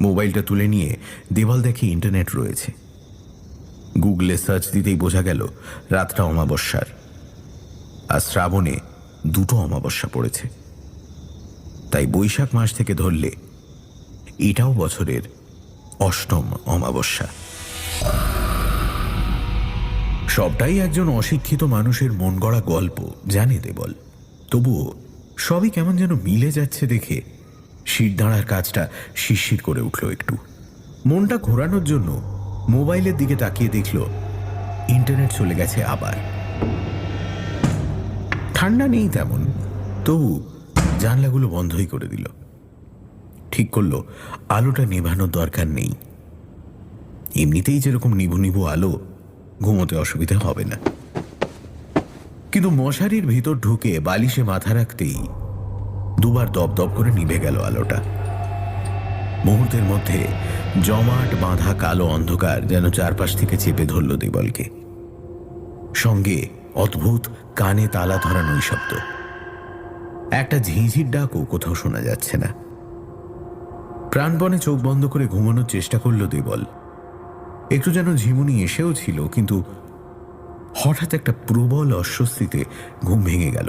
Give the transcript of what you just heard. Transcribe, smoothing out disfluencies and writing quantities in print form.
মোবাইলটা তুলে নিয়ে দেওয়াল দেখে ইন্টারনেট রয়েছে। গুগলে সার্চ দিতেই বোঝা গেল রাতটা অমাবস্যার, আর শ্রাবণে দুটো অমাবস্যা পড়েছে। তাই বৈশাখ মাস থেকে ধরলে এটাও বছরের অষ্টম অমাবস্যা। সবটাই একজন অশিক্ষিত মানুষের মন গড়া গল্প, জানে দেবল। তবুও সবই কেমন যেন মিলে যাচ্ছে দেখে শিরদাঁড়ার কাজটা শিরশির করে উঠল একটু। মনটা ঘোরানোর জন্য মোবাইলের দিকে তাকিয়ে দেখল ইন্টারনেট চলে গেছে আবার। ঠান্ডা নেই তেমন, তবু জানলাগুলো বন্ধই করে দিল। ঠিক করলো আলোটা নেভানোর দরকার নেই, এমনিতেই যেরকম নিভু নিভু আলো, ঘুমোতে অসুবিধা হবে না। কিন্তু মশারির ভিতর ঢুকে বালিশে মাথা রাখতেই দুবার দপদপ করে নিভে গেল আলোটা। মুহূর্তের মধ্যে জমাট বাঁধা কালো অন্ধকার যেন চারপাশ থেকে চেপে ধরল দেবলকে। সঙ্গে অদ্ভুত কানে তালা ধরা নৈশব্দ। একটা ঝিঁঝির ডাকও কোথাও শোনা যাচ্ছে না। প্রাণপণে চোখ বন্ধ করে ঘুমানোর চেষ্টা করল দেবল। একটু যেন ঝিমুনি এসেও ছিল, কিন্তু হঠাৎ একটা প্রবল অস্বস্তিতে ঘুম ভেঙে গেল।